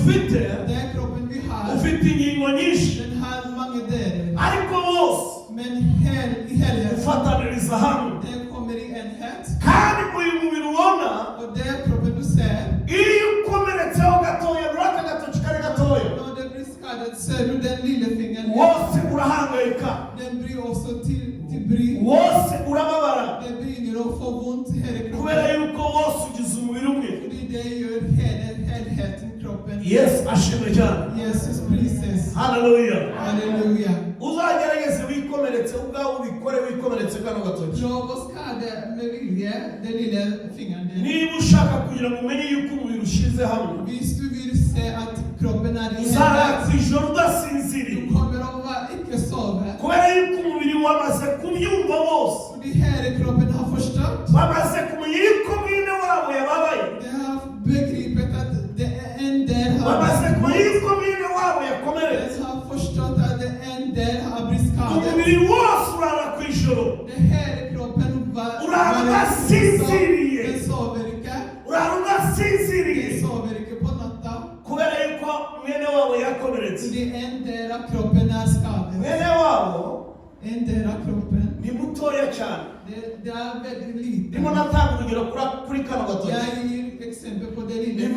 dufite den kroppen vi har, ufite ingingo nyinshi den har många delar. ariko bose Men i helgen, ufataniriza hamwe den kommer i enhet. kandi uyu mubiri ubona Och den kroppen du ser, iyo ukomeretseho gatoya muri aka gatoki kari gatoya när det blir skadat ser du den lillefingern. wose urahangayika Den blir också till bry. wose urababara Det begynner att få ont här i kubera kroppen. yuko wose ugize umubiri umwe. Fordi det gör helheten i kroppen. Yesu ashimwe cyane. Jesus prises. Haleluya. Halleluja. Uzagerageze wikomeretse ubwawe ubikore wikomeretse kano gatoki. Pröva att skada med vilja den lilla fingern. Niba ushaka kugira ngo umenye yuko umubiri ushize hamwe, Hvis du vill se att kroppen är i uzara helhet, ku ijoro udasinziriye du kommer att vara icke sova. kubera yuko umubiri wamaze kubyumva wose, Och det här i kroppen har förstått. bamaze kumenya yuko mwene wabo yababaye, Det har begripit att det är en del har bamaze kumenya blivit yuko mwene wabo yakomeretse. det har förstått att det är en del har blivit Umubiri skadad. wose urara ku ijoro, Det här i kroppen urara udasinziriye, den sover icke. urara Den udasinziriye sover icke på natten. kubera yuko mwene wabo yakomeretse. Det är en del av kroppen är skadad. Mwene wabo En del av kroppen. ni mutoya cyane. Det är väldigt lite. Ndimo natanga urugero kuri kano gatoki. Jag ger exempel på det lilla.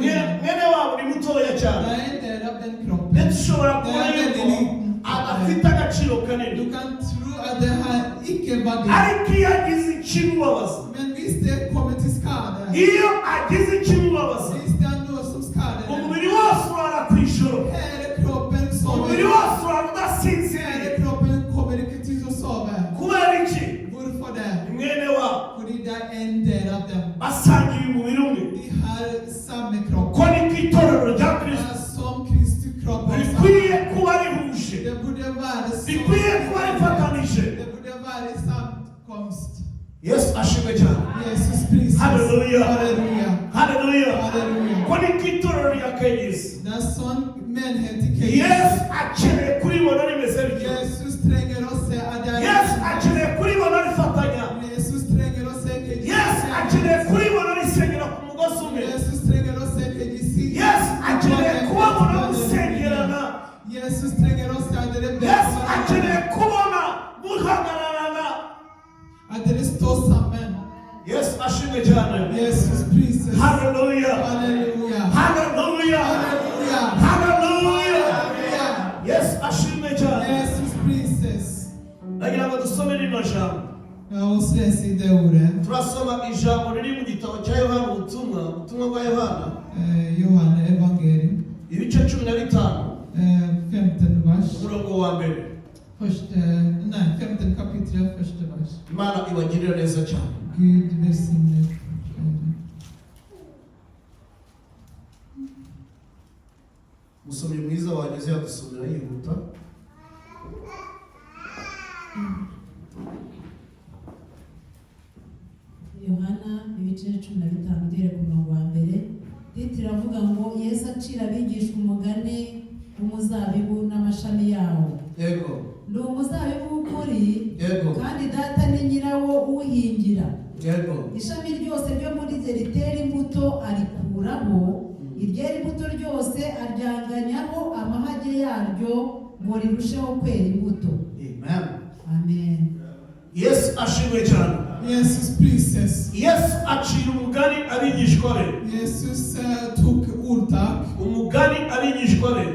Mwene wabo ni mutoya Det cyane, är en del av den kroppen. ndetse ushobora Det kubona är väldigt yuko liten. adafite agaciro kanini, Du kan tro att det här icke var det. ariko iyo agize ikimubabaza, Men visst det kommer till skada. iyo agize ikimubabaza, Visst det är något som skadar. umubiri wose urara ku ijoro, Här är kroppen umubiri sover. wose urara Här udasinziriye. är kroppen kommer icke till att sova. Kubera iki? Varför det? Mwene wabo För det är en del av dem. basangiye umubiri umwe. De har samma kropp. Ko ni ku itorero rya Kristo Som Kristi kropp har samma. rikwiye kuba rihuje, Det borde vara så. rikwiye kuba rifatanije. Det borde vara samkomst. Yesu ashimwe cyane. Jesus prises. Halleluja. Halleluja. Haleluya. Halleluja. Ko ni ku itorero rya Keyisi, Det är sån menighet i Keyis. Yesu akeneye kuribona rimeze bityo. Jesus tränger oss se att det är Yesu akeneye kuribona rifatanya. Jesus tränger oss se Keyis. Yesu akeneye kuribona risengera ku mugozi umwe. Jesus tränger oss se Keyis. Yesu akeneye kubabona musengerana. Jesus tränger oss se att det är Yesu bäst. akeneye kubona muhagararana. Att det står samman. Yesu ashimwe cyane. Jesus prises. Haleluya. Halleluja. Haleluya. Halleluja. Haleluya. Halleluja. Yesu ashimwe cyane. Jesus prises. Nagira ngo dusome rino jambo. Jag måste läsa i det ordet. Turasoma ijambo riri mu gitabo cya Yohana, ubutumwa bwa Yohana, Johanna evangelium. ibice 15 15 vers. umurongo wa mbere. 15 kapitel, första vers. Imana ibagirira neza cyane. Gud välsigne. Musomyi mwiza wageze yadusomera yihuta. Yohana ibice 15 ugere ku murongo wa mbere. Titira avuga ngo Yesu acira abigishwa umugani w'umuzabibu n'amashami yawo. Yego. Ndi umuzabibu w'ukuri, Yego. kandi data ni nyirawo uwuhingira. Yego. Ishami ryose ryo muri rye ritera imbuto arikuraho, iryera imbuto ryose aryanganyaho amahage yaryo ngo rirusheho kwera imbuto. Amen. Amen. Yesu ashimwe cyane. Jesus prises. Yesu acira umugani abigishwa be. Jesus tog ordtak. Umugani abigishwa be.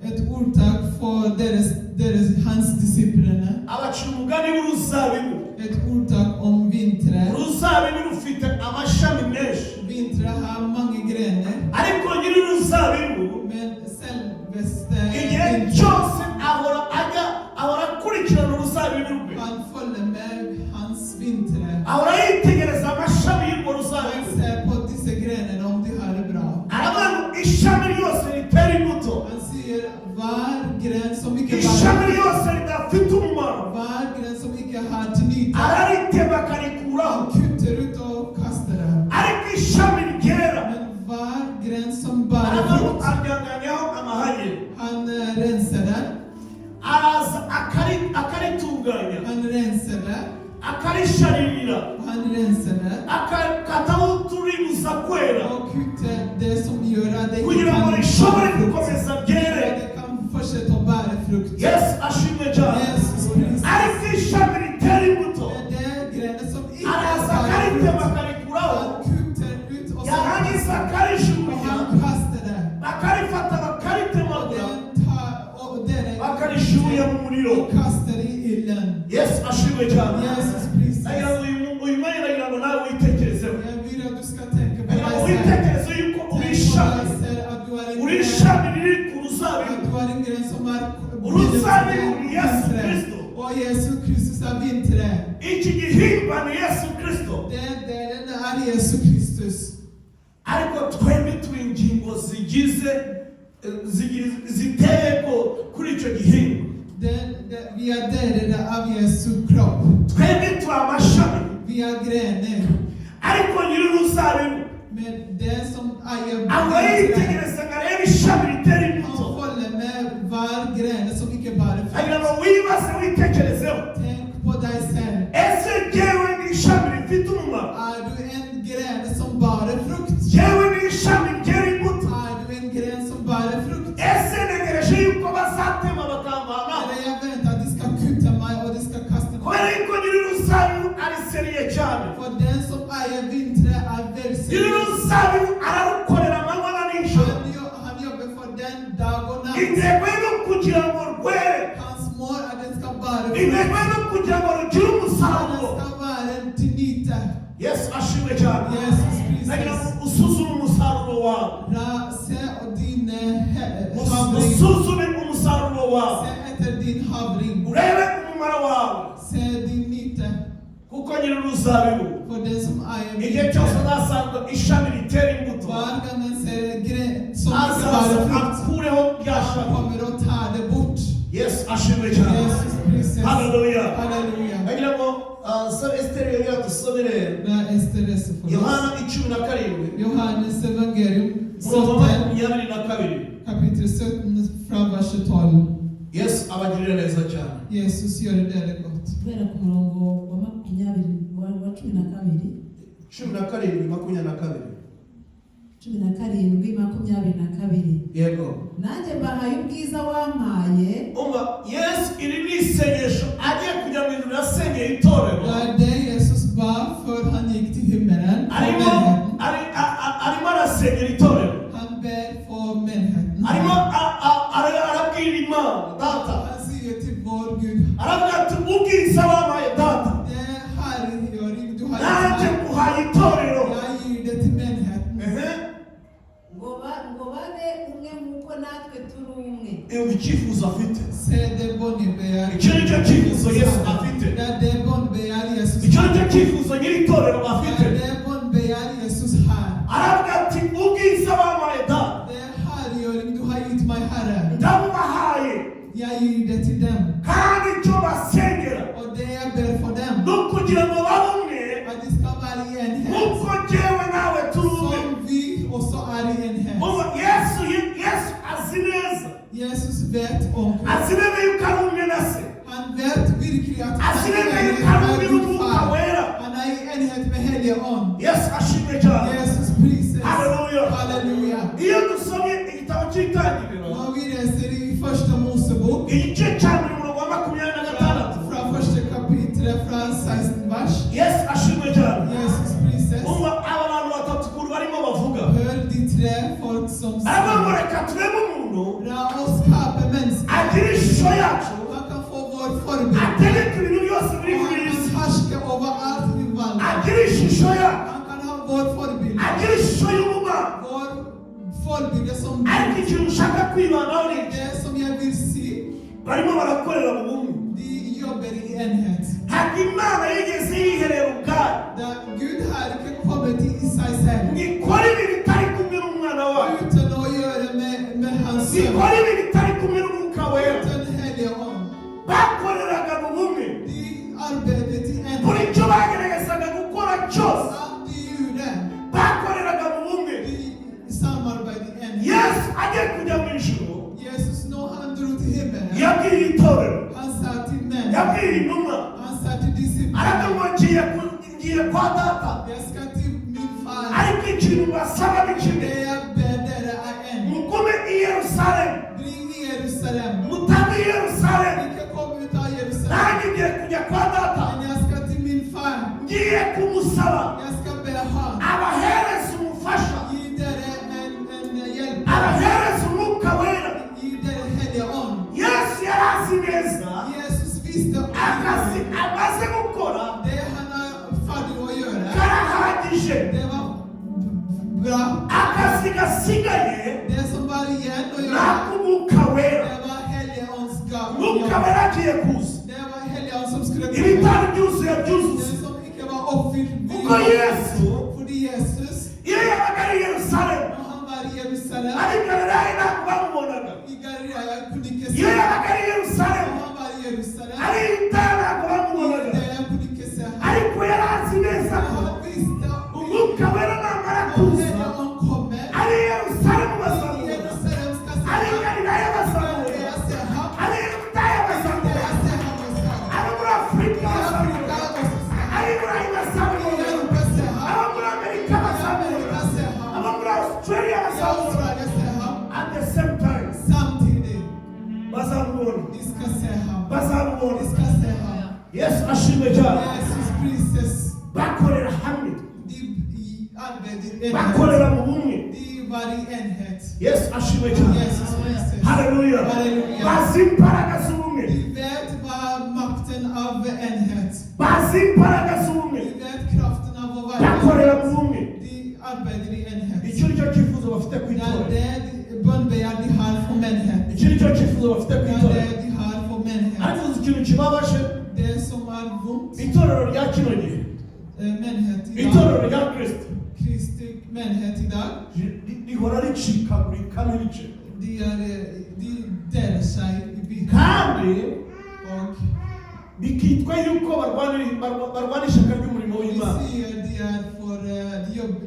Ett ordtak för hans discipler. Abacira umugani w'uruzabibu. Ett ordtak om vintrar. Uruzabibu rufite amashami menshi. Vintrar har många grenar. Ariko nyiri uruzabibu Men självaste igihe cyose ahora akurikirana uruzabibu rwe. han följer med hans vintrar. Ahora yitegereza amashami y'urwo Han ruzabibu. ser på dessa grenarna om de har det bra. Aravuga ngo ishami ryose ritera imbuto, Han säger var gren som icke ishami bär, ryose ridafite umumaro var gren som icke har till nytta, araritema akarikuraho. han kutter ut och kastar det. Ariko ishami ryera Men var gren som bär aravuga ngo frukt, aryanganyaho amahage, han rensar det. araza akaritunganya, Han rensar det. akarisharirira, Han rensar det. akataho uturibuza kwera Och kutter det som gör att det kugira ngo rishobore gukomeza muriro. och kasta dig i illen. Yesu ashimwe cyane. Jesus prises. Nagira ngo uyu mwanya nagira ngo nawe witekerezeho. Jag vill att du ska tänka på Nagira ngo dig själv. witekereze yuko uri ishami. Uri ishami riri ku ruzabibu. Att du har en gren som är Uruzabibu ni Yesu Kristo. Och Jesus Kristus är vinträd. Iki gihingwa ni Yesu Kristo. Den delen är Jesus Kristus. Ariko twembi turi ingingo ziteyeko kuri icyo gihingwa. Vi är delade av Jesu kropp. Twembi turi amashami. Vi är grenar. Ariko nyiri uruzabibu. Men det som är Aba yitegereza ngo arebe ishami ritera imbuto. han håller med var gren som inte bara Nagira ngo wibaze witekerezeho. Tänk på dig själv. Ese jyewe ni ishami rifite umumaro. Är du en gren som bara frukt? Jyewe ni ishami ryera imbuto. Är du en gren som bara frukt? Ese ntegereje yuko bazatema bakambana. Eller jag väntar att de ska kutta mig och de ska kasta mig. Kubera yuko nyiri uruzabibu ari seriye cyane. För den som är vintre är väldigt Nyiri seriös. uruzabibu ararukorera amanywa na nijoro. Han jobbar för den dag och natt. Intego yo kugira ngo rwere. Hans mål är att den ska bara Intego yo kugira ngo rugire Den umusaruro. ska vara till nytta. Yesu ashimwe cyane. Jesus Nagira ngo Kristus. usuzume umusaruro wawe. Se och din havring. Usuzume umusaruro wawe. Se efter din havring. Urebe umumaro wawe. Se din nytta. Kuko nyiri uruzabibu. För den som är Igihe cyose uzasanga ishami ritera imbuto. var gång man ser en gren som inte Azaza bara frukt. akureho rya Han shami. kommer att ta det bort. Yesu ashimwe cyane. Jesus Kristus. Halleluja. Halleluja. Nagira ngo so Esteri yari yadusomere När Ester läser för Yohana oss. 17:7. Johannes evangelium Umurongo wa 17 22. kapitel 17 från vers 12. Yesu abagirira neza cyane. Jesus gör det gott. Kubera ku murongo wa 20 wa 12 17:22. 17:22 Yego. nanjye mbahaye ubwiza wampaye. Umva Yesu iri ni isengesho agiye kujya mu ijuru yasengeye itorero. Det är det Jesus bad för han gick till himmelen. Arimo arasengera itorero. Han ber för människor. Arimo arabwira Imana data. Han säger till vår Gud. Aravuga ati ubwiza wampaye data. Det här gör du har Nanjye nguhaye itorero. Jag ger det till människor. ngo babe umwe nk'uko natwe turi umwe. Umva icyifuzo afite. Se det bonnebär. Icyo ni cyo cyifuzo Yesu afite. Det bonnebär Jesus. Icyo ni cyo cyifuzo nyiri itorero afite. Det bonnebär Jesus här. Aravuga ati ubwiza wampaye data. Det här gör du har gett mig Herre. Ndabubahaye. Jag ger det till dem. Kandi icyo basengera. Och det jag ber för dem. Ni ukugira ngo babe umwe. Att de ska vara i enhet. Nk'uko jyewe nawe turi umwe. Som vi och så är i enhet. Umva Yesu azi neza. Jesus vet om. Azi neza yuko ari umwe na se. Han vet verkligen att Azi han är neza i yuko ari umwe enhet med n'umwuka Gud. wera. Han är i enhet med heliga ande. Yesu ashimwe cyane. Jesus prises. Halleluja. Halleluja. Iyo dusomye igitabo cy'itangiriro. Vad vi läser i första Mosebok. Igice cya mbere umurongo wa 26. Från första kapitlet från 16 vers. Yesu ashimwe cyane. Jesus prises. Umva aba bantu batatu kuri barimo bavuga. Hör de tre folk som Aravuga ngo reka turebe umuntu Låt oss skapa människor. agira ishusho yacu. Han kan få vår förebild. Ategeka ibintu byose biri Han muri iyi kan si. härska över allt i världen. Agira ishusho yacu. Han kan ha vår förebild. Agira ishusho y'ubumana. Vår förebild som Ariko ikintu ushaka kwibandaho ni iki? det som jag vill se. Barimo barakorera mu bumwe. De jobbar i enhet. Ntabwo Imana yigeze yiherera ubwayo. Där Gud har inte kommit i sig själv. Ikora ibintu itari kumwe n'umwana wayo. Utan att göra med hans son. Ikora ibintu itari kumwe n'umwuka wera. Utan heliga ande. Bakoreraga mu bumwe. De arbetade i Buri enhet. cyo bageragezaga gukora cyose Allt de gjorde. bakoreraga mu bumwe. De samarbetade i enhet. Yesu agiye kujya mu ijuru Jesus när han drog till himmelen. yabwiye itorero, Han sa till män. yabwiye intumwa, Han sa till disciplinarna. aravuga ngo ngiye kwa data, Jag ska till min far. ariko ikintu basaba ni kimwe, Det jag ber er är en. mugume i Yerusalemu, Bring i Jerusalem. mutave i Yerusalemu. Vilka kommer ut av Jerusalem? Nanjye ngiye kujya kwa data, Men jag ska till min far. ngiye kumusaba Jag ska be honom. abahereza umufasha, Ge er en hjälp. abahereza umwuka wera. Ge er heliga ande. Yesu yari azi neza akazi amaze gukora det han är färdig att göra, karahagije. det var bra. Akazi gasigaye Det som var igen att göra, nakumuka wera. det var Helligons gav. Muka wera agiye kuza. Det var Helligons som skulle komma. Ibitari byuzuye byuzuye. Det som inte var uppfyllt. Kuko Yesu För Jesus, iyo yabaga ari i Yerusalemu när han var i Jerusalem, ari Galilaya ntabwo bamubonaga. i Galilea kunde inte Iyo se. yabaga ari i Yerusalemu När han var i Jerusalem, ari i Yudaya ntabwo bamubonaga. Judea kunde inte se honom. Ariko yari azi neza ko Han visste umwuka wera namara om kuza Helligon kommer. ari i Yerusalemu I bazamubona, Jerusalem ska se ari i honom. Galilaya bazamubona, Galilea se honom. ari i Yudaya bazamubona, Judea se honom. ari muri Afurika I Afrika bazamubona, också se ari i honom. Burayi I bazamubona, Europa se honom. abo muri Amerika I bazamubona, Amerika se honom. abo muri Australia I bazamubona. Australien se honom. At the same time Samtidigt, bazamubona, vi ska se honom. bazamubona. Vi ska se honom. Yesu ashimwe cyane. Jesus prises. Bakorera hamwe, De arbetar i enhet. bakorera mu bumwe. De var i enhet. Yesu ashimwe cyane. Jesus prises. Haleluya. Halleluja. Bazi imbaraga z'ubumwe, De vet vad makten av enhet. bazi imbaraga z'ubumwe, De vet kraften av att vara bakorera mu enhet. bumwe. De arbetar i enhet. Icyo nicyo cyifuzo bafite ku Det är itorero, det bönbegär de har för mänhet. icyo nicyo cyifuzo bafite ku Det är itorero. det de har för mänhet. Ariko uzi ikintu kibabaje, Det som är ont, itorero rya kino gihe, mänhet idag, itorero rya Kristo Kristi mänhet idag, rihora ricikagurika n'ibice, de delar sig i bitar. kandi Och bikitwa yuko barwana ishyaka ry'umurimo vi w'Imana, ser de är för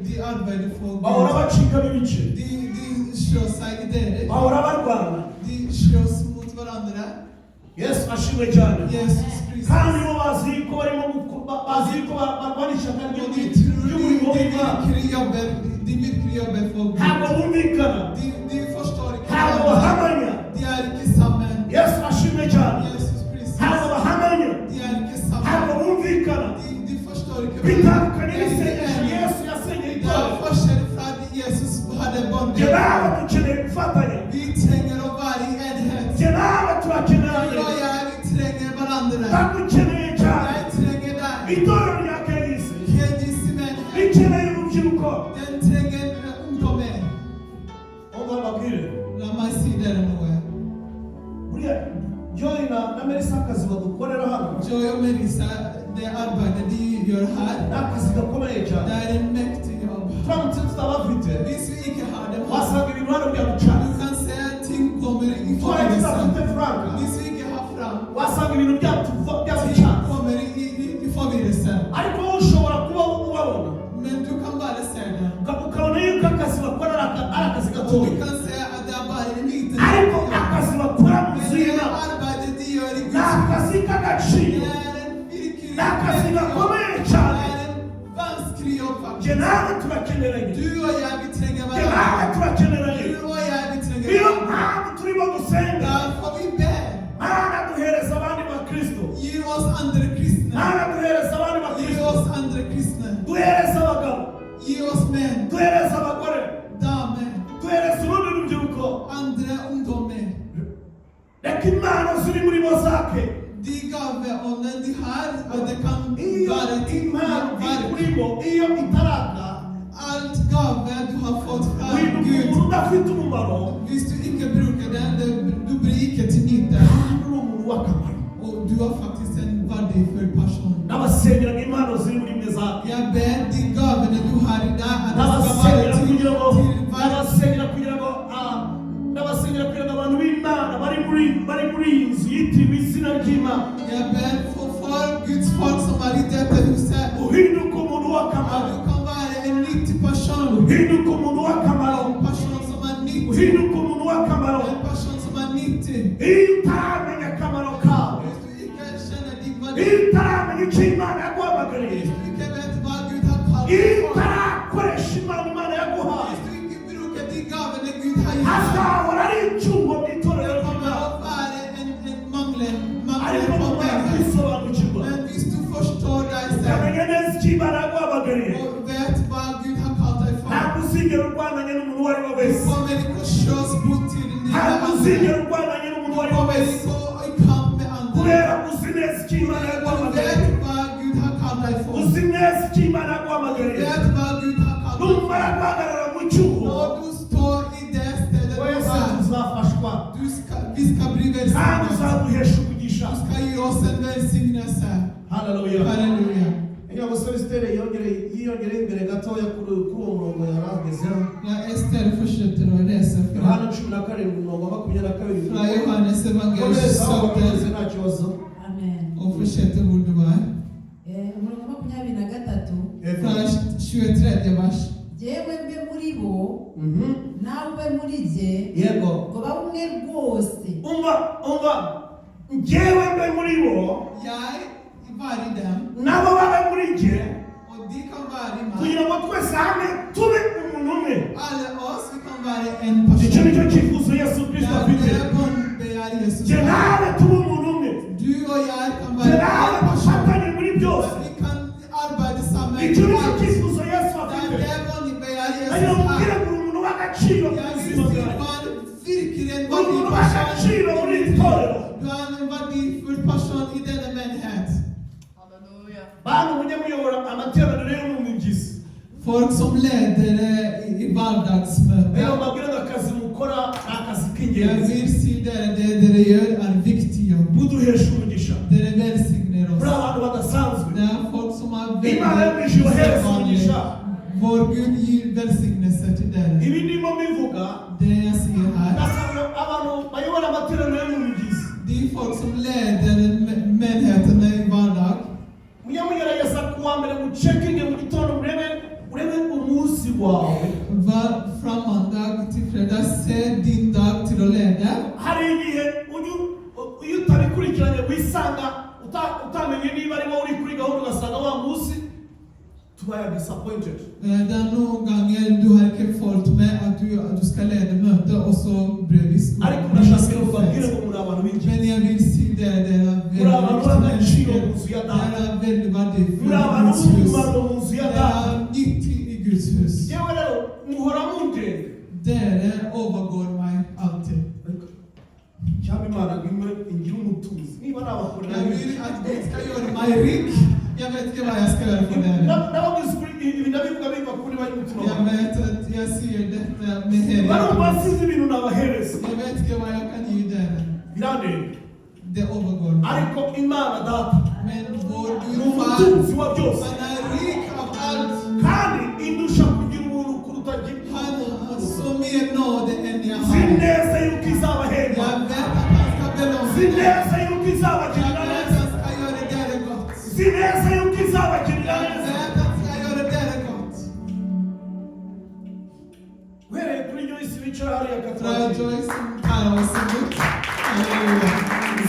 de arbetar för bahora Gud. bacikamo ibice, De slår sig i delar. bahora barwana. De slåss mot varandra. Yesu ashimwe cyane. Jesus Kristus. Kandi bo bazi ko barimo bazi ko barwana ishyaka Och de ry'umurimo tror w'Imana, de virkelig jobbar för ntabwo Gud. bumvikana, De förstår inte ntabwo varandra. bahamanya. De är inte samman. Yesu ashimwe cyane. Jesus Kristus. Ntabwo bahamanya, De är inte ntabwo samman. bumvikana. De förstår inte Bitandukanye De är inte n'isengesho eniga. Yesu yasenyeye Det itorero. är forskjell från att Jesus hade Jye bondgård. nawe dukeneye gufatanya, Vi tränger att vara i enhet. jye nawe turakeneranye, Du och jag, vi tränger varandra. ndagukeneye cyane. Jag tränger dig. Itorero rya Kenisi Kedisi människa. rikeneye urubyiruko. Den tränger ungdomar. Umva mbabwire, Låt mig säga det nu. buriya Joy na Melissa akazi badukorera hano Joy och Melissa, det arbete de gör här, ni akazi gakomeye det cyane. är en mäktig jobb. Turamutse tutabafite Hvis vi inte har dem här, wasanga ibintu hano byaducana. du kan säga att ting kommer i Tubaye förvirrelse. tudafite franka Hvis vi inte har fram, wasanga ibintu ting byaducana. kommer i förvirrelse. Ariko wowe ushobora kuba ubabona Men du kan bara säga det. ukabona yuko akazi bakora ari akazi Och gatoya, du kan säga att det är bara en liten ariko jobb. akazi bakora mu Men nzu det y'Imana arbete de gör i ni Guds akazi hus, k'agaciro, det är en virkelig ni akazi jobb. gakomeye Det cyane. är en vansklig jobb Jye faktiskt. nawe turakeneranye, Du och jag, vi tränger jye nawe varandra. turakeneranye. Du och jag, vi tränger Niyo varandra. mpamvu turimo gusenga. Därför vi ber. Mana duhereza abandi bakristo, Ge oss andra kristna. Mana duhereza abandi Ge bakristo, oss andra kristna. duhereza abagabo, Ge oss män, duhereza abagore, damer, duhereza urundi rubyiruko. andra ungdomar. Reka impano ziri muri bo zake, De gaveånden de har, och det kan iyo vara till impano iri verk. muri bo iyo itaraka Allt gave du har fått från uhinduka Gud. umuntu udafite umumaro, Hvis du inte brukar den, du blir inte till nytta. kandi uri umuntu w'akamaro. Och du har faktiskt en värdefull person. N'abasengera ngo impano ziri muri mwe zake, Jag ber de gavorna du har idag, att det ska n'abasengera vara kugira ngo till verk. n'abasengera kugira ngo abantu b'Imana bari muri iyi nzu yitiriwe izina ry'Imana Jag ber för Guds folk som är i detta huset. uhinduka umuntu Att w'akamaro, du kan vara en nyttig person. uhinduka umuntu w'akamaro, En person som är nyttig. uhinduka umuntu w'akamaro. En person som är nyttig. Iyo utaramenya akamaro kawe, Hvis du inte känner din iyo värde. utaramenya icyo Imana yaguhamagariye, Hvis du inte vet vad Gud har kallat iyo dig för. utarakoresha impano Imana yaguhaye, Hvis du inte brukar de gavorna Gud har gett dig. hazahora ari icyungo mu itorero Det kommer ry'Imana. att vara en mangel Ariko på numara dig. kwisobanukirwa Men hvis du förstår dig själv ukamenya neza icyo Imana yaguhamagariye, och vet vad Gud har kallat dig för. ntabwo uzigera urwananya n'umuntu uwo ari we Du wese, kommer inte att slåss mot dina ntabwo andra. uzigera urwananya n'umuntu uwo ari we Kommer wese, inte att gå i kamp med andra. kubera uzi neza icyo Imana cy'Imana guhamagarira Vet vad Gud har kallat numara dig. guhagarara mu cyuho När du står i det stället du wese är, tuzafashwa vi ska bli kandi välsignade. uzaduhesha umugisha. Du ska ge oss en välsignelse. Haleluya. Halleluja. Ingabo Celestine yiyongereye imbere gatoya kuri uwo murongo yaragezeho. När Ester fortsätter att läsa från Yohana 17 umurongo wa 22. från Johannes evangelium Komeza nta kibazo. Amen. och fortsätter hvor du var. Umurongo wa 23 Från 23 vers. jewe mbe muri bo nawe ube muri jye Yego. ngo babe umwe rwose. Umva njyewe mbe muri bo Jag var i dem nabo babe muri jye och de kan vara i mig. kugira ngo twese hamwe tube umuntu umwe. Alla oss, vi kan vara en Icyo person. nicyo cyifuzo Yesu Kristo Ja, afite. det begär Jesus. Jye nawe tube umuntu umwe. Du och jag kan Jye vara nawe en person. dufatanye muri byose. Vi kan arbeta samma. Icyo nicyo cyifuzo Yesu Det afite. är vad begär Ayo Jesus mubwire här. ngo uri umuntu w'agaciro mu Jag vill buzima se bwawe. vad verkligen Uri vad din umuntu person. w'agaciro muri iri torero. Du är en värdefull person i denna menighet. Bantu mujye muyobora amateraniro yo mu mibyizi. Folk som leder i Ayo vardagsmöten. mabwire ngo akazi mukora ni akazi Jag k'ingenzi. vill se det ni gör är viktigt jobb. Buduhesha umugisha. Det är välsignar Muri oss. abantu badasanzwe. Det är folk som har Imana yamwishe yohereza umugisha. Vår Gud ger välsignelse till er. Ibi ndimo mbivuga Det jag ser här. ndasaba abantu bayobora amateraniro yo mu mibyizi. Det är folk som leder menigheterna i vardag. Mujye mugerageza kuwa mbere mucekinge mu gitondo urebe umunsi wawe. Var från måndag till fredag, se din dag till att leda. Hari igihe iyo utabikurikiranye wisanga utamenye niba ari wowe uri kuri gahunda ugasanga wa munsi tuba disappointed. Det är någon gånger du har inte följt med att du ska leda möte och så bredvid Ariko ndashaka kubabwira ngo muri abantu Men b'ingenzi. jag vill se det är Muri abantu b'agaciro mu nzu ya Det Data. är väldigt värdefullt Muri i abantu Guds hus. b'umumaro mu nzu Det ya Data. är nyttigt i Guds hus. Yewe rero muhora mundende. Det övergår mig alltid. Cyangwa Imana ngo ingire umutuzi. Niba nabakorera Jag vill att Gud ska göra mig rik. Jag vet inte vad jag ska göra för det. n'abagize kuri ibi ndabivuga biva kuri bari mutima Jag vet att jag ser detta med barumva hela. sinzi ibintu nabahereza Jag vet inte vad jag kan ge där. birandeba Det övergår mig. ariko Imana Data Men vår ni Gud Far, umutunzi wa byose han är rik av allt. kandi indusha kugira ubuntu kuruta Han har så mer nåde än jag si har. neza yuko izabahemba Jag vet att han ska belåna si mig. neza yuko Jag izabagirira vet neza att han ska göra det gott. si neza yuko izabagirira Jag neza vet att han ska göra det gott. uhereye kuri Joyce bicara hariya Från katwakira Joyce kallar oss en Gud. Halleluja.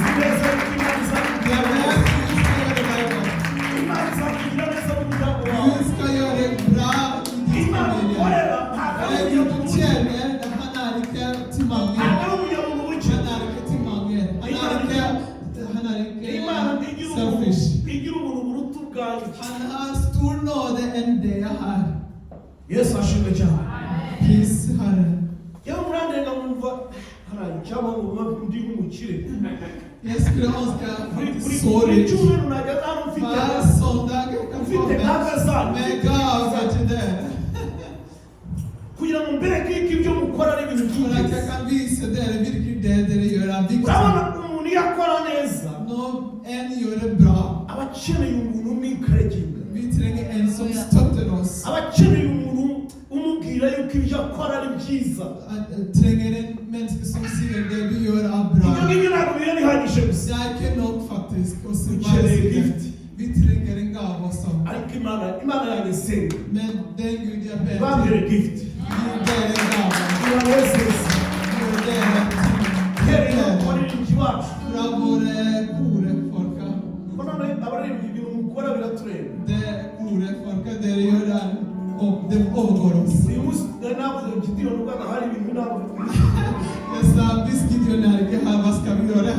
si neza yuko Imana izabagirira Jag vet neza att Gud ska göra det gott. Imana izabagirira neza mu muryango wawe Gud ska göra det bra i din Imana familj. ukorera ntabwo ari Gud umunyamuntu muke tjänar, han är inte till ntabwo många. ari umunyamuntu muke Han är inte till många. Han är Imana inte igira selfish. umuntu igira umuntu buruta ubwanjye Han har stor nåde än det jag har. Yesu ashimwe cyane Pris Herren. yewe murandenga mwumva haraye cyangwa ngo muba ndi nk'umukire Jag skulle önska buri faktiskt så rik. cyumweru najya hano mfite Varje söndag jag kan få mfite nk'akazana med gaver till dig. kugira ngo mbereke yuko ibyo mukora ari ibintu För att jag by'ingenzi kan visa dig virkelig det ni gör är viktigt. urabona umuntu iyo akora neza När en gör det bra, aba akeneye umuntu umwikareginga vi tränger en som stöttar oss. aba akeneye umuntu umubwira yuko ibyo akora ari byiza Tränger en människa som ser det du gör är ibyo bra. ngibyo ntabwo biba bihagije gusa Det är inte nog faktiskt. Och så Vi bara känner se gift. det. Vi tränger en gåva också. ariko Imana yanjye senga Men den Gud jag ber bambere till, gift det är en gåva. ibanezeza Det är hereye en abaririmbyi bacu från våra korefolka. ko none abaririmbyi ibintu mukora biratureba Det korefolka, det gör det och det övergår oss. uyu munsi nari navuze mu gitiro n'ubwana hari ibintu ntabwo Jag sa, visst Gideon här, vad ska vi göra?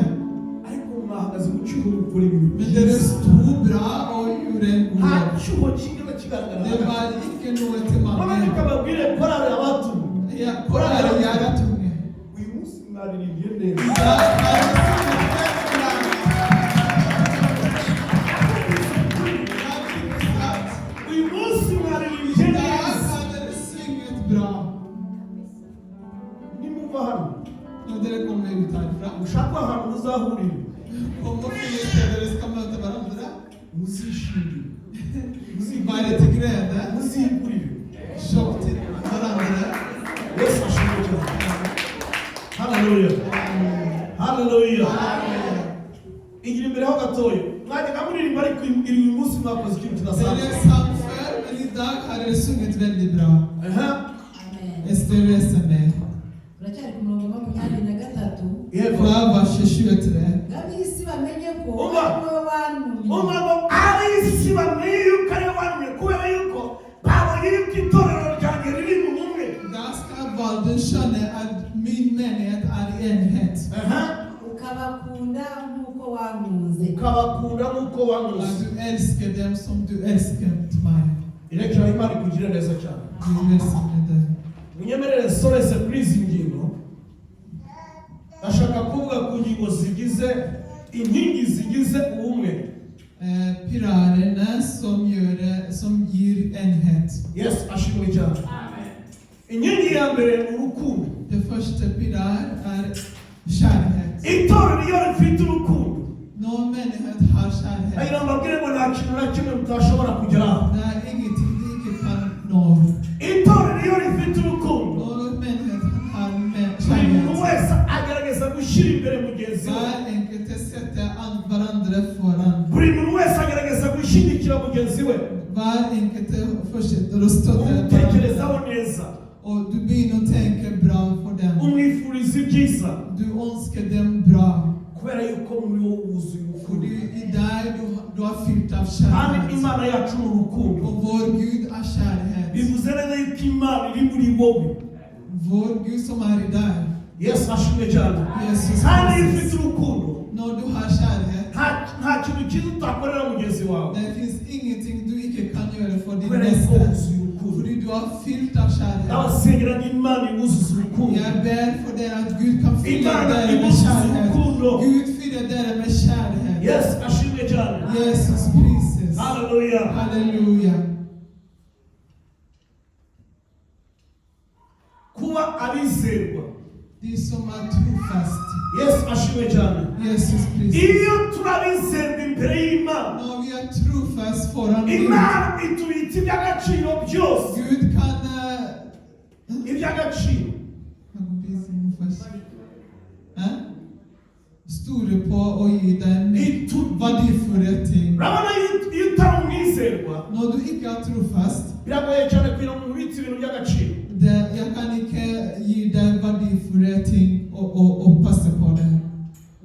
ariko mwahagaze mu cyuho mukora ibintu Men det är stod bra och gjorde en god nta jobb. cyuho kigera kigaragara Det var inte något till none mamma. reka babwire korali abatumwe Korali yaratumye. uyu munsi mwaririmbye neza uyu När dere kommer ut härifrån. ushaka ahantu muzahurira Kom och finns där dere ska möta varandra. muzishimire Bara till glädje. muzigurire Köp till varandra. Yesu ashimwe cyane. Haleluya. Haleluya. Igira imbere ho gatoya mwajyaga muririmba ariko uyu munsi mwakoze ikintu Det kidasanzwe. är sant för, men idag har det sjungit väldigt bra. Amen. Ester Resame. Turacyari ku murongo wa 23. Yego. Kwa vers 23. Ab'isi bamenye ko Umva. ari wowe wantumye. Umugabo ab'isi bamenye yuko ari wantumye kubera yuko babonye yuko itorero ryanjye riri mu bumwe. Där ska världen känna att min menighet är i enhet. Ukabakunda nk'uko wankunze. Ukabakunda nk'uko wankunze. Att du älskar dem som du älskat mig. Irekera Imana ikugirire neza cyane. Du välsignar dig. Munyemerere nsoreze kuri izi ngingo. Ndashaka kuvuga ku ngingo zigize inkingi zigize ubumwe. Pilarerna som ger enhet. Yes, ashimwe cyane. Inkingi ya mbere ni urukundo. Det första pilar är kärlek. Itorero iyo rifite urukundo. Någon menighet har kärlek. Agira mbabwire ngo nta kintu na kimwe mutashobora kugeraho. Det är ingenting du inte kan nå. Itorero iyo rifite urukundo. Någon menighet har Buri muntu kärlek. wese agerageza gushyira imbere mugenzi we. Var enkelt sätter varandra föran. Buri muntu wese agerageza gushyigikira mugenzi we. Var enkelt fortsätter att stötta Umutekerezaho varandra. neza. Och du börjar att tänka bra för dem. Umwifuriza ibyiza. Du önskar dem bra. Kubera yuko muri wowe wuzuye För urukundo. i dig du har fyllt av Kandi kärlek. Imana yacu ni urukundo. Och vår Gud är kärlek. Bivuze neza yuko Imana iri muri wowe. Vår Gud som är i dig. Yesu ashimwe cyane. Jesus Kandi iyo Kristus. ufite urukundo När du har kärlek. nta kintu cyiza utakorera mugenzi wawe. Det finns ingenting du inte kan göra för din Kubera yuko nästa. wuzuye urukundo. För du har fyllt av kärlek. Abasengera n'Imana ibuzuza urukundo. Jag ber för dig att Gud kan fylla Imana dig med ibuzuza kärlek. urukundo. Gud fyller dig med kärlek. Yesu ashimwe cyane. Jesus Kristus. Haleluya. Halleluja. Kuba abizerwa. De som är trofast. Yesu ashimwe cyane. Jesus Kristus. Iyo turabizerwa imbere y'Imana, När vi är trofast föran Gud. Imana itubita iby'agaciro byose. Gud kan... Iby'agaciro. Store på och ge dig en värdefulla ting. Urabona iyo utari umwizerwa, När du inte är trofast. biragoye cyane kugira ngo ubitse ibintu by'agaciro. Jag kan inte ge dig värdefulla ting och passa på det.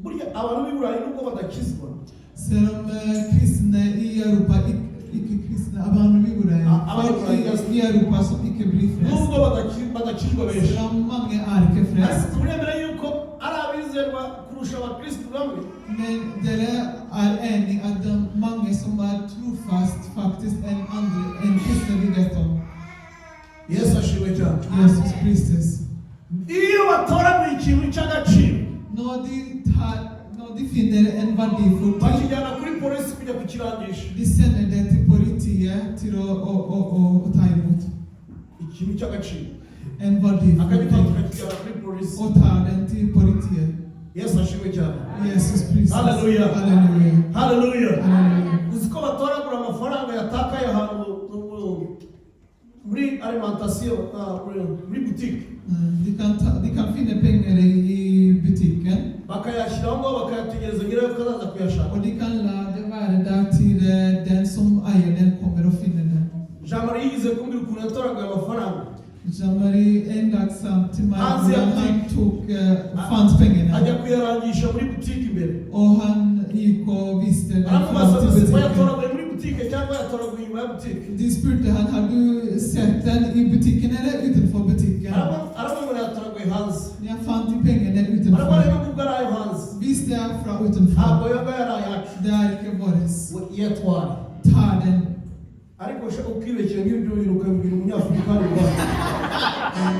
Burya abantu b'i Burayi nubwo badakizwa, Sen om kristna i Europa, icke-kristna, abantu i Europa som icke blir frälst. nubwo badakizwa benshi. Sen om många är icke frälst. Ariko muremera yuko ari abizerwa kurusha abakristo bamwe. Men det är enig att de många som är trofast faktiskt än kristna vi vet om. Yesu ashimwe cyane. Jesus Kristus. Iyo batoraguye ikintu cy'agaciro, När de finner en värdefull ting, bakijyana kuri polisi kujya kukirangisha. de sänder det till politiet till att ta emot. Ikintu cy'agaciro. En värdefull Akagitanga ting. kakijyana kuri polisi. Och ta den till politiet. Yesu ashimwe cyane. Jesus Kristus. Halleluja. Halleluja. Haleluya. Halleluja. Uzi ko batoragura amafaranga yatakaye ahantu muri alimentation, muri butike. De kan finna pengar i butiken. Bakayashyiraho ngo bakayategereza nyirayo ko azaza kuyashaka. Och de kan lade vara där till den som äger den kommer att finna den. Jean-Marie yigize kumbwira ukuntu yatoraguye amafaranga. Jean-Marie en dag sa till mig Han hur ser han fanns Ajya pengarna. kuyarangisha muri butike imbere. Och han gick och visste den Aramubaza fram till ati butiken. yatoraguye muri butike cyangwa yatoraguye inyuma ya butike. De spurte han, har du sett den i butiken eller utanför butiken? Aramubona yatoraguye hanze. Jag fann de pengarna Aramubona utanför. nubwo ari ayo hanze. Visst det är från Ntabwo utanför. yoba yari ayacu. Det är inte våres. Yatwara. Ta den. Ariko ushaka ukibekera nk'ibyo bintu ukabibwira umunyafurika rwanda.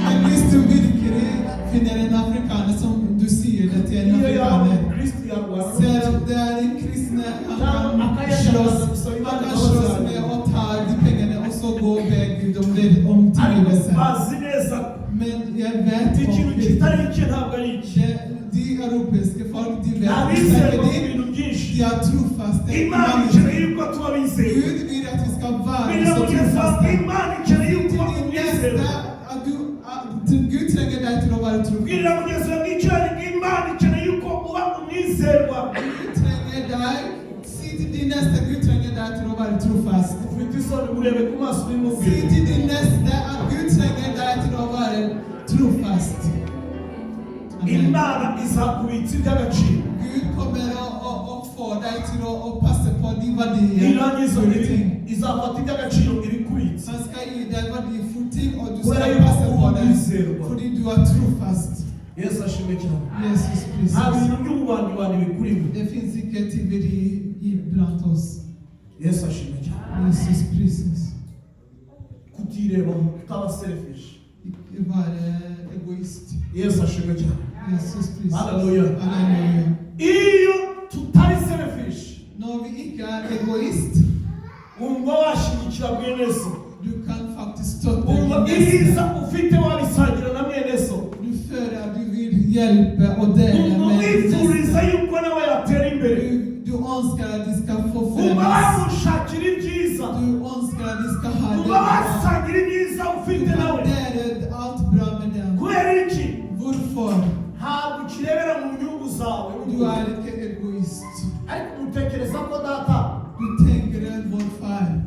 Men visst du virkelig finner en afrikaner som du ser det till en Iyo yaba afrikaner. umukristo yarwara. Ser det är en kristna han kan slåss med och ta de pengarna och så gå iväg om Ariko tillgivelse. bazi neza Men jag vet ikintu om kitari icye ntabwo ari icye. bizerwa mu bintu byinshi. de är trofasta. Imana ikeneye yuko tuba bizerwa. Gud vill att vi ska vara Biblia så mugenzi wawe, trofasta. Imana ikeneye yuko Till tuba din bizerwa. nästa, Gud tränger dig till att vara trofast. Biblia mugenzi wawe, nicyo Imana ikeneye yuko uba umwizerwa. Gud tränger dig, se till din nästa, Gud tränger dig till att vara trofast. Ufite isoni urebe ku maso Se y'umubwira. till din nästa att Gud tränger dig till att vara trofast. Amen. Imana izakubitsa iby'agaciro. Gud kommer att få dig till att passa på din värdering. Irangiza för ting. izafata iby'agaciro irikubitsa. Han ska ge dig värdefull ting och du Where ska you passa på are det. miserable. För du är trofast. Yesu ashimwe cyane. Jesus Nta Kristus. bintu by'ububani bikurimo. Det finns icke tyveri ibland oss. Yesu ashimwe cyane. Jesus Kristus. Kutireba kutaba selfish. Icke vara egoist. Yesu ashimwe cyane. Jesus Kristus. Hallelujah. Halleluja. Iyo tutari selfish, När vi icke är egoist, wumva washigikira mwene so. du kan faktiskt stötta Wumva din iriza nästa. ufite wabisangira na mwene so. Du för att du vill hjälpa och dela Wumva med wifuriza nästa. yuko nawe yatera imbere. Du önskar att de ska få Wumva förändras. wamushakira ibyiza. Du önskar att de ska ha Wumva det. wasangira ibyiza Du ufite kan nawe. dela allt bra med dem. Kubera iki? Varför? Ntabwo ukirebera mu nyungu zawe. Du är inte egoist. Ariko utekereza ko data Du tänker att vår far,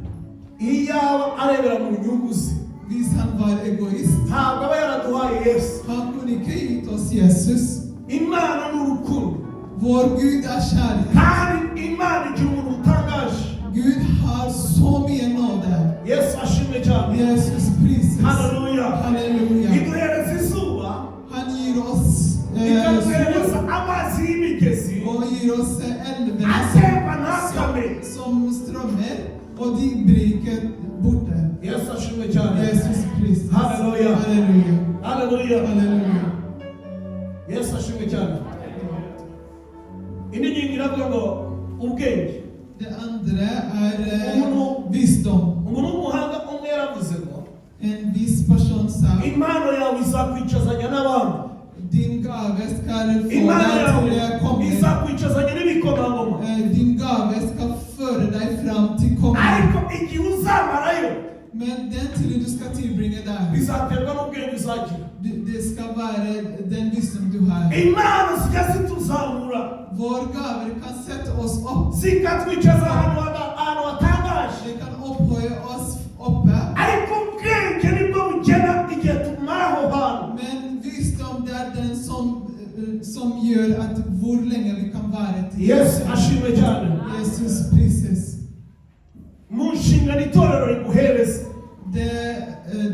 iyo yaba arebera mu nyungu ze, visst han var egoist, ntabwo aba yaraduhaye Yesu. han kunde inte gett oss Jesus. Imana ni urukundo, Vår Gud är kärlek. kandi Imana igira umuntu utangaje. Gud har så mycket nåde. Yesu ashimwe cyane. Jesus prises. Haleluya. Halleluja. Iduhereza izuba, Han ger oss ikaduhereza sol amazi y'imigezi och ger oss älven atemba ntakame. som strömmar och de bryter borta. Yesu ashimwe cyane. Jesus Kristus. Halleluja. Halleluja. Haleluya. Halleluja. Yesu ashimwe cyane. Indi ngingo iravuga ngo ubwenge. Det andra är visdom. Umuntu w'umuhanga umwe yaravuze ngo En viss person sa, impano yawe izakwicazanya n'abandi. din gave ska få Impano dig yawe till att komma. izakwicazanya n'ibikomangoma. Din gave ska föra dig fram till komma. Ariko igihe uzamarayo Men den tiden du ska tillbringa där, bizaterwa n'ubwenge uzagira. det ska vara den visdom du har. Impano zijya zituzamura Vår gaver kan sätta oss upp. zikatwicaza ahantu hatangaje. Det kan upphöja oss uppe. Ariko ubwenge nibwo bugena igihe tumara aho hantu. Men visdom det är den som gör att hur länge vi kan vara till Yesu ashimwe cyane. Jesus prises. Mu nshingano itorero riguhereza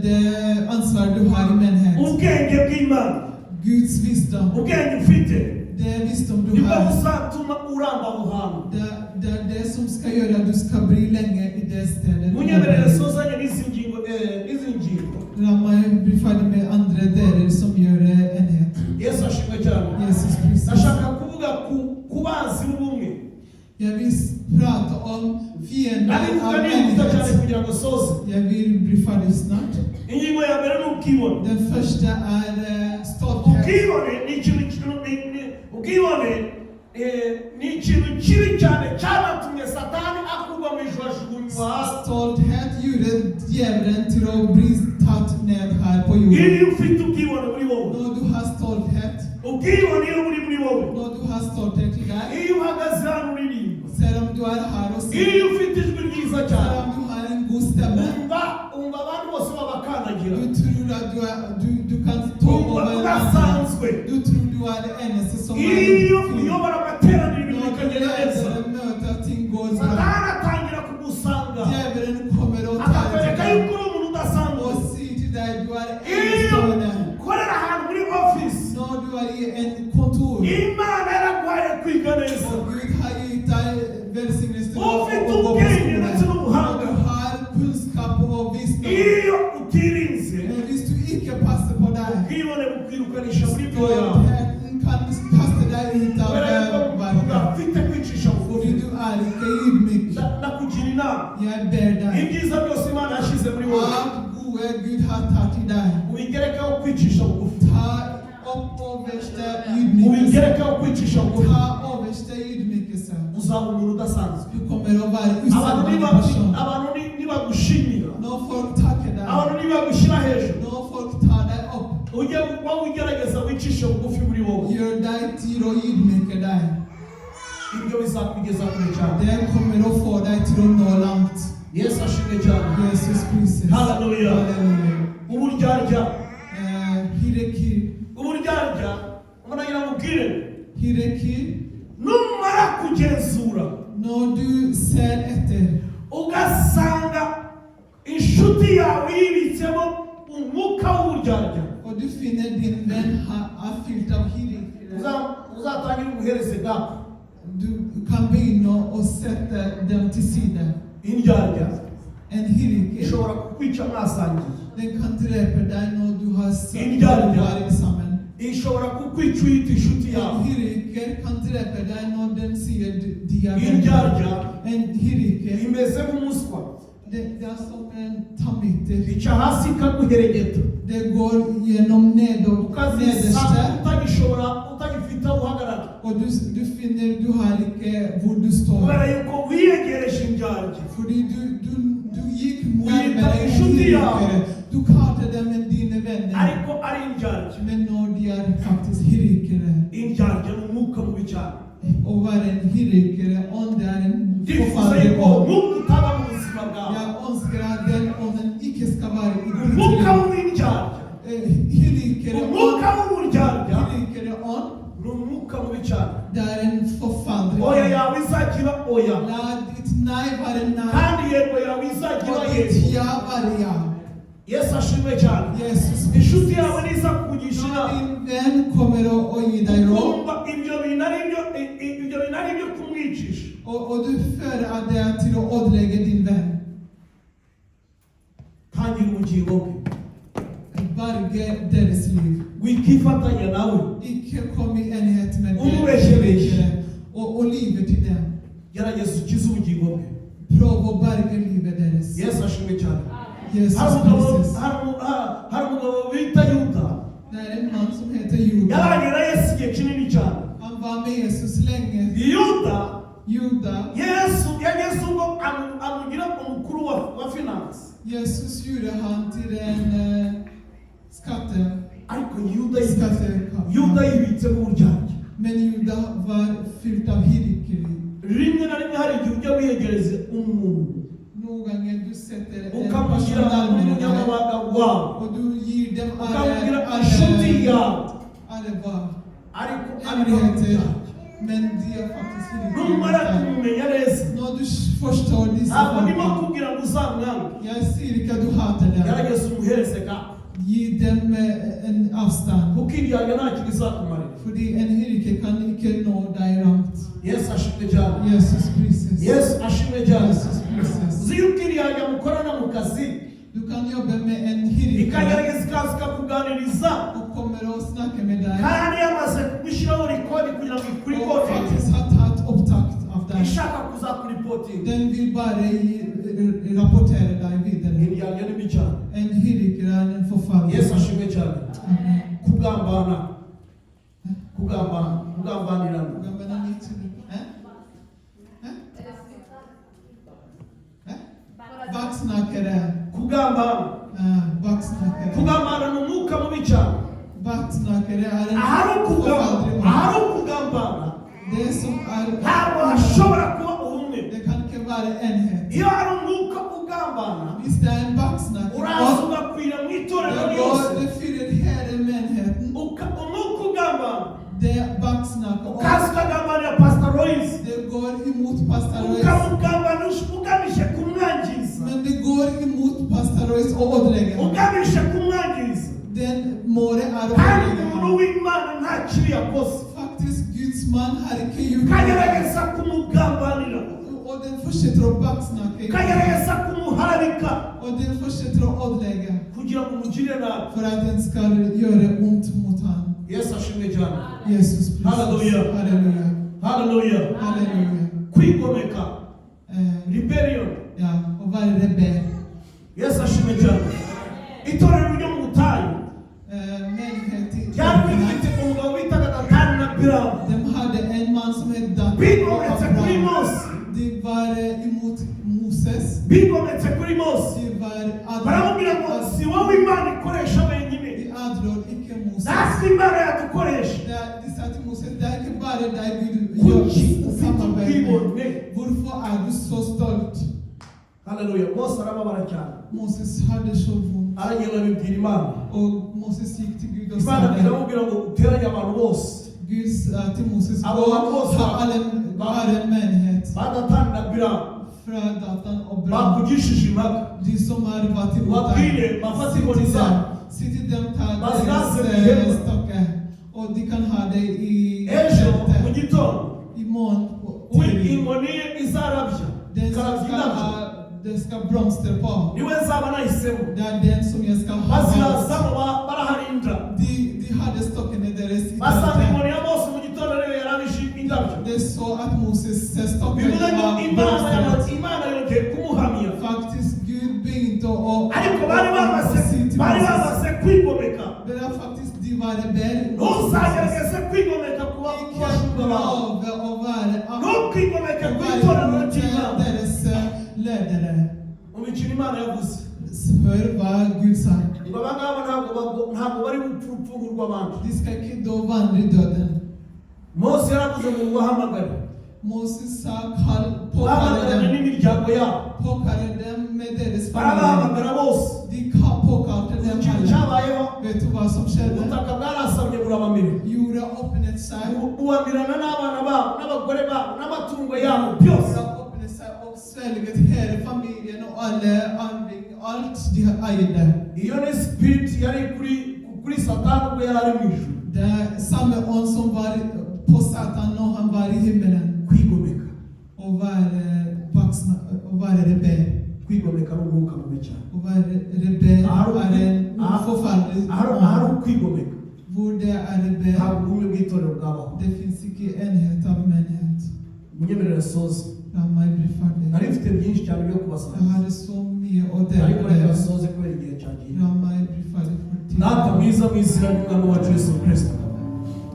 Det ansvar du har i menighet. ubwenge bw'Imana, Guds visdom. ubwenge ufite Det är visdom du nibwo har. buzatuma uramba aho hantu. Det är det som ska göra att du ska bli länge i det stället. Munyemerere sozanye n'izi ngingo. Låt mig bli färdig med andra delar som gör enhet. Yesu ashimwe cyane. Jesus Kristus. Ndashaka kuvuga ku banzi b'ubumwe. Jag vill prata om fiender av Ndabivuga nihuta cyane enhet. kugira ngo soze. Jag vill bli färdig snart. Ingingo ya mbere ni ubwibone. Den första är stolthet. Ubwibone ni ikintu kibi cyane cyanatumye Satani akurwa mu ijuru ajugunywa hasi. Stolthet gjorde djävulen till att bli tatt ned här på jorden. Iyo ufite ubwibone muri wowe, När du har stolthet, ubwibone iyo buri muri wowe, när du har stolthet i dig, iyo uhagaze hano uririmba, ser om du är här och ser, iyo ufite ijwi ryiza ser cyane, om du har en god stämma, umva abantu bose babakandagira, du tror att du kan stå umva över andra. udasanzwe. Du tror du är den enda som Iyo är uyobora amateraniro ibintu När du bikagenda neza, leder möte att ting går bra. Satani atangira kugusanga Djävulen kommer att ta akakwereka dig yuko uri umuntu udasanzwe. och säga till dig du är Iyo enastående. ukorera ahantu muri office, När du är i en kontor Imana yaraguhaye kwiga neza. och Gud har gett dig välsignelse Ufite ubwenge ndetse och n'ubuhanga. du har kunskap och visdom. Iyo utirinze, Men hvis du inte passar på dig, ubwibone bukwirukanisha muri byo yawe. stoltheten kan kasta dig ut av Kubera yuko varje. udafite kwicisha bugufi. För du är inte ydmyk. Nakugira inama, Jag ber dig. ibyiza byose Imana yashyize muri wowe, Allt goda Gud har tagit i dig. ubigerekaho kwicisha bugufi, Ta upp översta ydmykelse. ubigerekaho kwicisha bugufi. Ta översta uzaba umuntu udasanzwe. Du kommer att vara usedvanlig person. Abantu nibagushimira, När folk tackar dig, abantu nibagushyira hejuru, när folk tar dig upp, ujye wowe ugerageza wicishe bugufi muri wowe, gör dig till och ydmyka dig. ibyo bizakugeza kure cyane. Det kommer att få dig till att nå långt. Yesu ashimwe cyane. Jesus Kristus. Halleluja. Halleluja. Uburyarya, Hierarki. uburyarya, umuntu agira mubwire, Hierarki. numara kugenzura När du ser efter ugasanga inshuti yawe yibitsemo umwuka w'uburyarya, och du finner din vän är fylld av hierarki. uzatangira umuhereze gap. Du kan begynna och sätta dem till sidan. Indyarya En hierarki. ishobora kukwica mwasangiye, Den kan dräpa dig när du har Indyarya varit samman. ishobora kukwica uyita inshuti En yawe. hierarki kan dräpa dig när den ser dina vänner. Indyarya En hierarki. imeze nk'umuswa, Det är som en termiter. ica hasi ikaguheregeta, Det går genom nedersta. ukazisanga utagifite aho uhagarara, Och du finner du har inte var du står. kubera yuko wiyegereje indyarya. För du gick Uyita närmare en inshuti yawe, hierarki. Du kartade med dina vänner. ariko ari indyarya. Men när de är faktiskt hierarki. Indyarya ni umwuka mubi cyane. Och vara en hierarki. Om det är en Ndifuza förfallande yuko ånd. umwuka utaba mu buzima bwawe, Jag önskar att den ånden icke ska vara i ditt umwuka liv. w'indyarya, Hierarki. umwuka w'uburyarya Hierarki ånd. ni umwuka mubi cyane. Det är en förfallande Oya ånd. yawe izagira oya, Låt ditt nej vara nej. kandi yego yawe izagira Och yego. ditt ja vara ja. Yesu ashimwe cyane. Jesus. Inshuti yawe niza kukugisha När inama, din vän kommer att ge dig råd ukumva ibyo bintu ari byo kumwicisha, och du för att det är till att ödelägga din vän. tangira ubugingo bwe, Varje deras liv. wikifatanya nawe, Icke kom i enhet med Omväxling. och livet till dem. gerageza ukize ubugingo bwe. Prova att varje livet deras. Yesu ashimwe cyane. Jesus Hari umugabo Kristus. hari umugabo bita Yuda, Det är en man som heter Juda. yabanye na Yesu igihe kinini cyane. Han var med Jesus länge. Yuda, Yesu yageze ubwo amugira umukuru wa finance, Jesus gjorde han till en skatte. ariko Yuda yibitse mu buryarya. Men Juda var fylld av hierarki. Rimwe na rimwe hari igihe ujya wiyegereza umuntu Någon gång du sätter en ukamushyira person närmare dig umunyamabanga wawe, och du ger dem ukamubwira inshuti yawe, alla var ariko hemligheter. Men de är faktiskt numara hierarki. kumumenya neza, När du förstår dessa ntabwo ndimo saker. kubwira ngo uzamwange, Jag säger inte att du hatar dem. gerageza umuhereze gap, Ge dem en avstånd. kuko iryarya nta kintu izakumarira. För en hierarki kan inte nå dig långt. Yesu ashimwe cyane. Jesus Kristus. Yesu ashimwe cyane. Jesus Kristus. uzi yuko iryarya mukorana mu kazi Du kan jobba med en hierarki ikagerageza ikaza ikakuganiriza, och kommer att snacka med dig. kandi yamaze kugushyiraho rekodi kugira ngo Och ikurikote, faktiskt har tagit upptakt av dig. ishaka kuzakuripotinga. Den vill bara rapportera dig vidare. Iryarya ni mbi cyane. En hierarki är en förfall. Yesu ashimwe cyane. Amen. kugambanirana. Gamla ni till. Backsnackare. Backsnackare. Kugambana ni umwuka mubi cyane. Backsnackare är en ahari förfall. ukugambana Det som är ntabwo hashobora kuba ubumwe. det kan inte vara enhet. Iyo hari umwuka ugambana, Visst är en backsnackare. uraza ugakwira mu itorero ryose, Det fyller hela männigheten. umwuka ugambana Det backsnackar. ukaza ukagambanira Pastor Royce, Det går emot Pastor Royce. ukamugambana ugamije kumwangiza, Men det går emot Pastor Royce och ödelägger honom. ugamije kumwangiza, Den måre är att kandi ödelägga umuntu honom. w'Imana nta kibi yakoze, Faktiskt Guds man har inte gjort ukagerageza kumugambanira, och den fortsätter att backsnacka. ukagerageza kumuharabika Och den fortsätter att ödelägga. kugira ngo umugire nabi. För att den ska göra ont mot honom. Yesu ashimwe cyane. Jesus Kristus. Halleluja. Halleluja. Haleluya. Halleluja. Kwigomeka, rebellion. Ja, och vara rebell. Yesu ashimwe cyane. Itorero ryo mu butayu ryari rifite umugabo witaga Datani na Abiramu, De hade en man som hette bigometse kuri Mose. bigometse kuri Mose baramubwira ngo si wowe Imana ikoresha wenyine natwe Imana yadukoresha Hvorfor du så stolt? Halleluja. Mose arababara cyane. Moses hade så vondt. Aragenda abibwira Imana. Och Moses gick till Gud och Imana sa iramubwira ngo uteranye abantu bose. Gud sa till Moses Abo bantu bose har en menighet. Badatanga Biramu. Från Datan och Bram. Bakugishije impaka. De som har varit emot Wabwire bafate inkoni zabo. Se till dem tar Bazirase deras stockar. Och de kan ha det i ejo mu gitondo. Imorgon Inkoni ye izarabya. Den ska blomstra på. Niwe nzaba nahisemo. Det är den som jag ska ha. Bazirasamo baraharinda. De hade stocken i deras Basanga inkoni ya Mose mu gitondo rero yarabishe indabyo. Det är så att Moses stocken Bivuze ngo Imana yongeye kumuhamya. Faktiskt Gud begynte och ariko bari bamaze kwigomeka. Det är faktiskt de var rebell. Ntuzagerageze kwigomeka kuba kubashumba bawe. Ntukwigomeke kwitorero ry'Imana. Deras ledare. Umukino Imana yavuze. Hör vad Gud sa. Ngo abangaba ntabwo bari gupfungurwa abantu. De ska inte då vandra i döden. Mose yaravuze ngo wahamagare. Moses sa påkallade dem n'imiryango yabo. Påkallade dem med deras barabahamagara bose. De påkallade dem cyabayeho. Vet du vad som skedde? Ubutaka bwarasamye burabamira. Jorden öppnade sig. Buwamirana n'abana babo n'abagore babo n'amatungo yabo byose. Öppnade sig och svälgade hela familjen och alla anlägg, allt de ägde. Iyo ni spirit yari kuri Satani ubwo yari ari mu ijuru. Det samma on som var på Satan när han var i himmelen. Kwigomeka. Och var rebell. Kwigomeka n'umwuka mubi cyane. Och var rebell är en förfärlig. Ahari kwigomeka. Hvor det är rebell. Ntabwo ubumwe bw'itorero bwabaho. Det finns inte enhet av menighet. Munyemerere soze. Ramai blir färdig. Nari mfite byinshi cyane byo kubasaba. Jag hade så mycket att dela. Ariko reka soze kubera igihe cyagiye. Ramai blir färdig för tid. Data mwiza mu izina ry'Umwami wacu Yesu Kristo.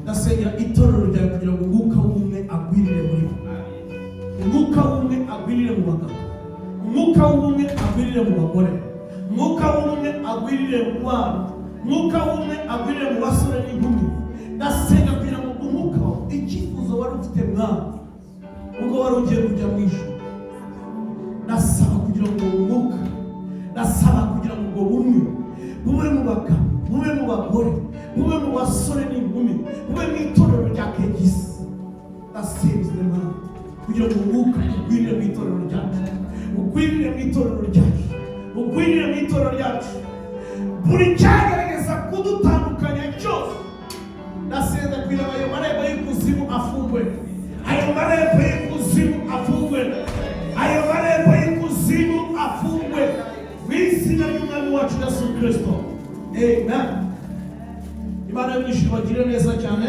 Ndasengera itorero ryawe kugira ngo umwuka w'ubumwe agwirire muri bo. Umwuka w'ubumwe agwirire mu bagabo. Umwuka w'ubumwe agwirire mu bagore. Umwuka w'ubumwe agwirire mu bana. Umwuka w'ubumwe agwirire mu basore n'inkumi. Ndasenga kugira ngo umwuka wawe icyifuzo wari ufite mwana ubwo wari ugiye kujya mu ijuru. Ndasaba kugira ngo umwuka, ndasaba kugira ngo ubwo bumwe bube mu bagabo, bube mu bagore, bube mu basore n'inkumi, bube mu itorero rya Kegisi. Ndasenze Mana kugira ngo umwuka ugwirire mu itorero ryacu, ugwirire mu itorero ryacu, ugwirire mu itorero ryacu. Buri cyagerageza kudutandukanya cyose ndasenga kugira ngo ayo marembo y'ikuzimu afungwe, ayo marembo y'ikuzimu afungwe, ayo marembo y'ikuzimu afungwe mu izina ry'Umwami wacu Yesu Kristo. Amen. Imana y'umwishyura bagire neza cyane.